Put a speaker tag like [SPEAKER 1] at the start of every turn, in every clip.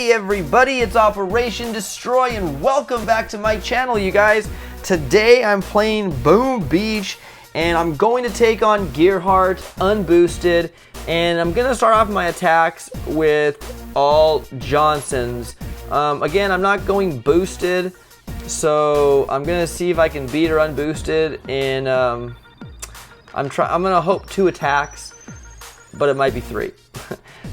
[SPEAKER 1] Hey everybody, it's Operation Destroy and welcome back to my channel, you guys. Today I'm playing Boom Beach and I'm going to take on Gearheart unboosted, and I'm going to start off my attacks with all Johnsons. Again, I'm not going boosted, so I'm going to see if I can beat her unboosted, and I'm going to hope 2 attacks, but it might be 3.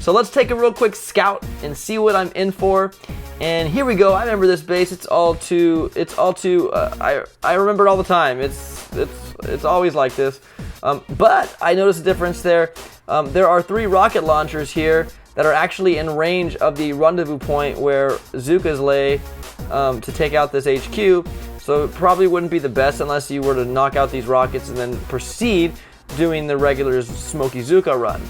[SPEAKER 1] So let's take a real quick scout and see what I'm in for. And here we go. I remember this base. It's all too. I remember it all the time. It's always like this. But I noticed a difference there. There are 3 rocket launchers here that are actually in range of the rendezvous point where Zukas lay to take out this HQ. So it probably wouldn't be the best unless you were to knock out these rockets and then proceed doing the regular Smoky Zuka run.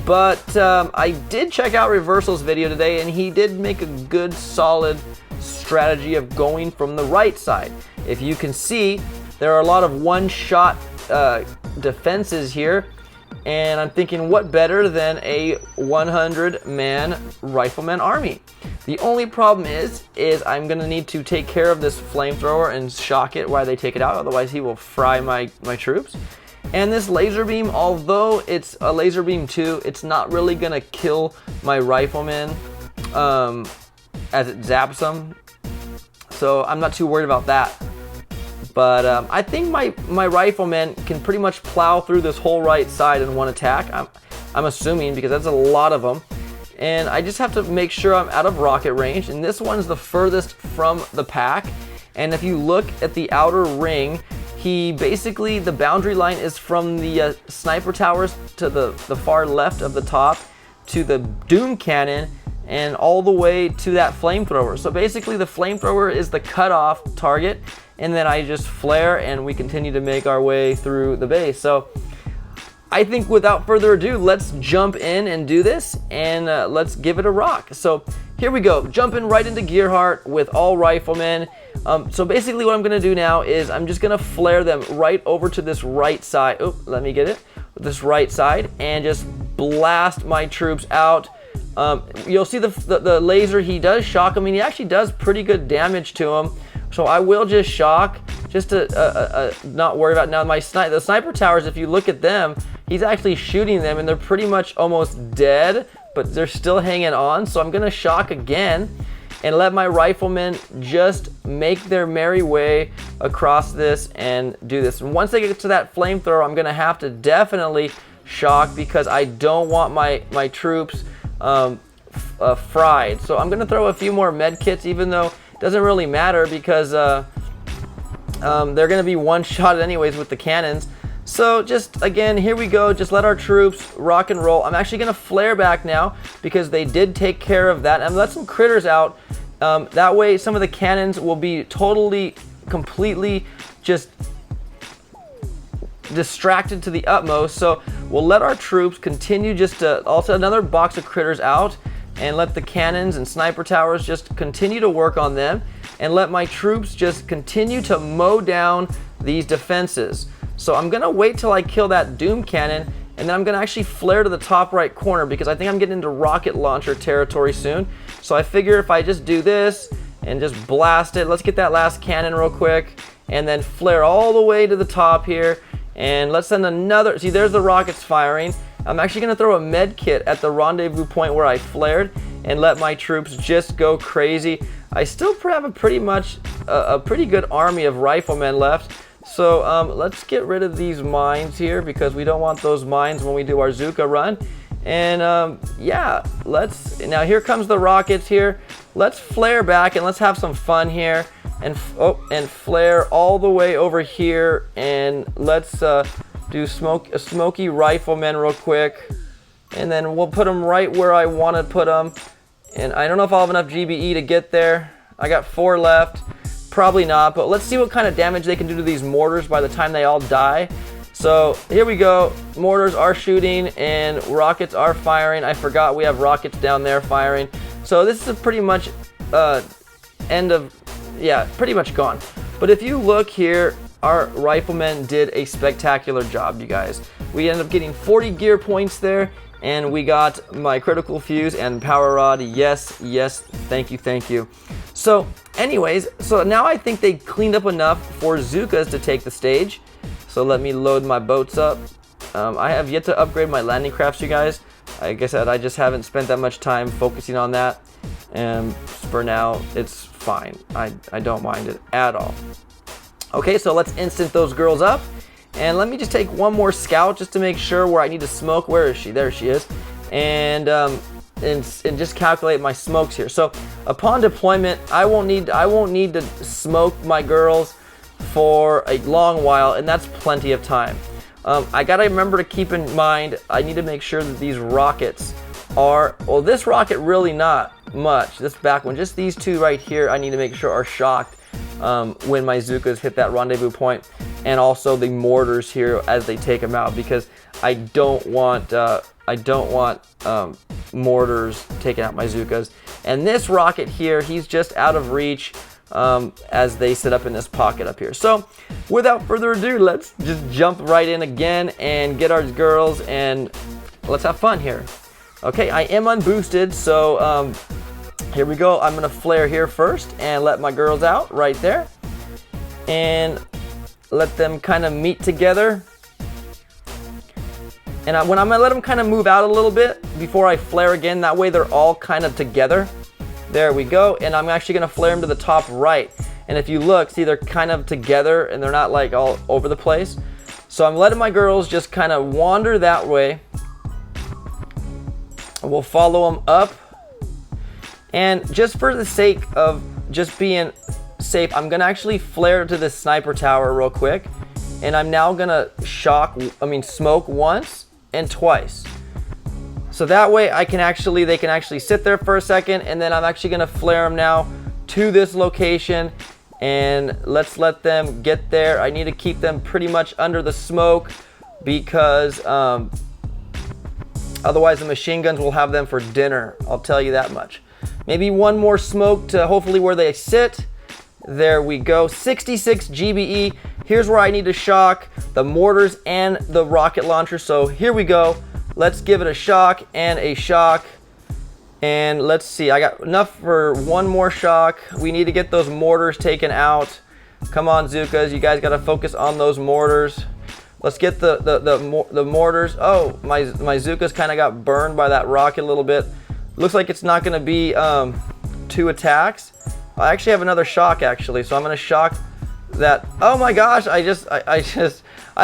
[SPEAKER 1] But I did check out Reversal's video today, and he did make a good solid strategy of going from the right side. If you can see, there are a lot of one-shot defenses here, and I'm thinking what better than a 100-man rifleman army. The only problem is I'm gonna need to take care of this flamethrower and shock it while they take it out, otherwise he will fry my troops. And this laser beam, although it's a laser beam 2, it's not really gonna kill my riflemen as it zaps them. So I'm not too worried about that. But I think my riflemen can pretty much plow through this whole right side in one attack. I'm assuming, because that's a lot of them. And I just have to make sure I'm out of rocket range. And this one's the furthest from the pack. And if you look at the outer ring, basically, the boundary line is from the sniper towers to the far left of the top to the doom cannon and all the way to that flamethrower. So basically the flamethrower is the cutoff target, and then I just flare and we continue to make our way through the base. So I think without further ado, let's jump in and do this, and let's give it a rock. So here we go, jumping right into Gearheart with all riflemen. So basically what I'm going to do now is I'm just going to flare them right over to this right side. Oh, let me get it. This right side, and just blast my troops out. You'll see the laser, he does shock. I mean, he actually does pretty good damage to him. So I will just shock, just to not worry about. Now the sniper towers, if you look at them, he's actually shooting them and they're pretty much almost dead, but they're still hanging on. So I'm going to shock again and let my riflemen just make their merry way across this and do this. And once they get to that flamethrower, I'm gonna have to definitely shock, because I don't want my troops fried. So I'm gonna throw a few more med kits, even though it doesn't really matter, because they're gonna be one-shot anyways with the cannons. So just, again, here we go. Just let our troops rock and roll. I'm actually going to flare back now because they did take care of that. And let some critters out. That way some of the cannons will be completely just distracted to the utmost. So we'll let our troops continue just to, also another box of critters out, and let the cannons and sniper towers just continue to work on them, and let my troops just continue to mow down these defenses. So I'm gonna wait till I kill that doom cannon, and then I'm gonna actually flare to the top right corner, because I think I'm getting into rocket launcher territory soon. So I figure if I just do this and just blast it, let's get that last cannon real quick, and then flare all the way to the top here, and let's send another. See, there's the rockets firing. I'm actually gonna throw a med kit at the rendezvous point where I flared and let my troops just go crazy. I still have a pretty good army of riflemen left. So let's get rid of these mines here, because we don't want those mines when we do our Zuka run. And yeah, now here comes the rockets here. Let's flare back and let's have some fun here, and flare all the way over here, and let's do smoky riflemen real quick, and then we'll put them right where I want to put them. And I don't know if I'll have enough GBE to get there. I got 4 left. Probably not, but let's see what kind of damage they can do to these mortars by the time they all die. So here we go. Mortars are shooting and rockets are firing. I forgot we have rockets down there firing. So this is pretty much pretty much gone. But if you look here, our riflemen did a spectacular job, you guys. We ended up getting 40 gear points there, And we got my critical fuse and power rod. Yes, yes, thank you, thank you. So anyways, so now I think they cleaned up enough for Zukas to take the stage. So let me load my boats up. I have yet to upgrade my landing crafts, you guys. Like I said, I just haven't spent that much time focusing on that. And for now, it's fine. I don't mind it at all. Okay, so let's instant those girls up. And let me just take one more scout just to make sure where I need to smoke. Where is she? There she is. And just calculate my smokes here. So upon deployment, I won't need to smoke my girls for a long while, and that's plenty of time. I gotta remember to keep in mind, I need to make sure that these rockets are, well, this rocket really not much. This back one, just these two right here, I need to make sure are shocked when my Zukas hit that rendezvous point, and also the mortars here as they take them out, because I don't want mortars taking out my Zukas. And this rocket here, he's just out of reach as they sit up in this pocket up here. So without further ado, let's just jump right in again and get our girls and let's have fun here. Okay, I am unboosted, so here we go. I'm gonna flare here first and let my girls out right there and let them kind of meet together. And I'm gonna let them kind of move out a little bit before I flare again. That way they're all kind of together. There we go. And I'm actually gonna flare them to the top right. And if you look, see, they're kind of together and they're not like all over the place. So I'm letting my girls just kind of wander that way. We'll follow them up. And just for the sake of just being safe, I'm gonna actually flare to the sniper tower real quick. And I'm now gonna smoke once and twice. So that way they can actually sit there for a second, and then I'm actually gonna flare them now to this location, and let's let them get there. I need to keep them pretty much under the smoke because otherwise the machine guns will have them for dinner. I'll tell you that much. Maybe one more smoke to hopefully where they sit. There we go, 66 GBE. Here's where I need to shock the mortars and the rocket launcher. So here we go. Let's give it a shock and a shock. And let's see, I got enough for one more shock. We need to get those mortars taken out. Come on, Zukas, you guys gotta focus on those mortars. Let's get the mortars. Oh, my Zukas kind of got burned by that rocket a little bit. Looks like it's not gonna be 2 attacks. I actually have another shock actually, so I'm gonna shock that. Oh my gosh, I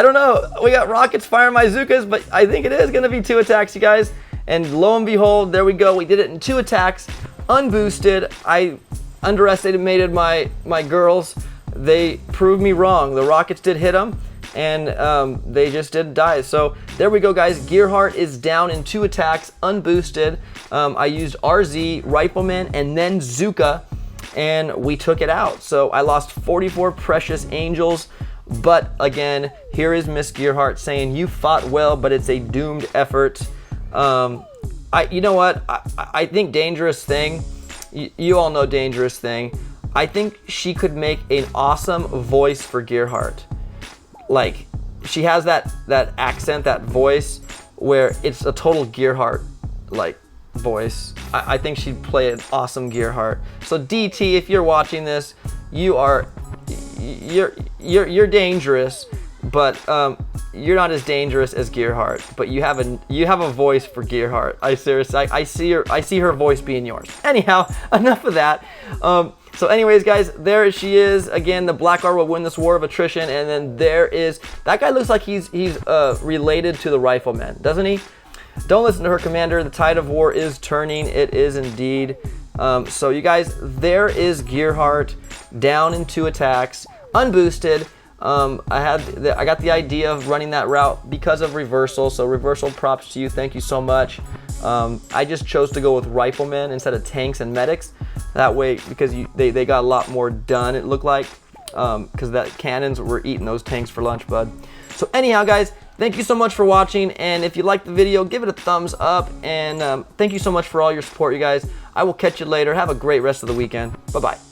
[SPEAKER 1] don't know. We got rockets firing my Zukas, but I think it is gonna be 2 attacks, you guys. And lo and behold, there we go. We did it in 2 attacks, unboosted. I underestimated my girls. They proved me wrong. The rockets did hit them, and they just did die. So there we go, guys. Gearheart is down in 2 attacks, unboosted. I used RZ, Rifleman, and then Zuka, and we took it out. So I lost 44 precious angels. But again, here is Miss Gearheart saying, you fought well, but it's a doomed effort. You know what? I think Dangerous Thing, you all know Dangerous Thing. I think she could make an awesome voice for Gearheart. Like, she has that accent, that voice, where it's a total Gearheart like voice. I think she'd play an awesome Gearheart. So DT, if you're watching this, you're dangerous, but you're not as dangerous as Gearheart. But you have a voice for Gearheart. I see her voice being yours. Anyhow, enough of that. So anyways, guys, there she is. Again, the Blackguard will win this war of attrition. And then there is, that guy looks like he's related to the Rifleman, doesn't he? Don't listen to her, Commander. The tide of war is turning. It is indeed. So you guys, there is Gearheart down in 2 attacks, unboosted. I got the idea of running that route because of Reversal. So Reversal, props to you. Thank you so much. I just chose to go with Riflemen instead of tanks and medics. That way, because they got a lot more done, it looked like, because that cannons were eating those tanks for lunch, bud. So anyhow, guys, thank you so much for watching. And if you liked the video, give it a thumbs up. And thank you so much for all your support, you guys. I will catch you later. Have a great rest of the weekend. Bye-bye.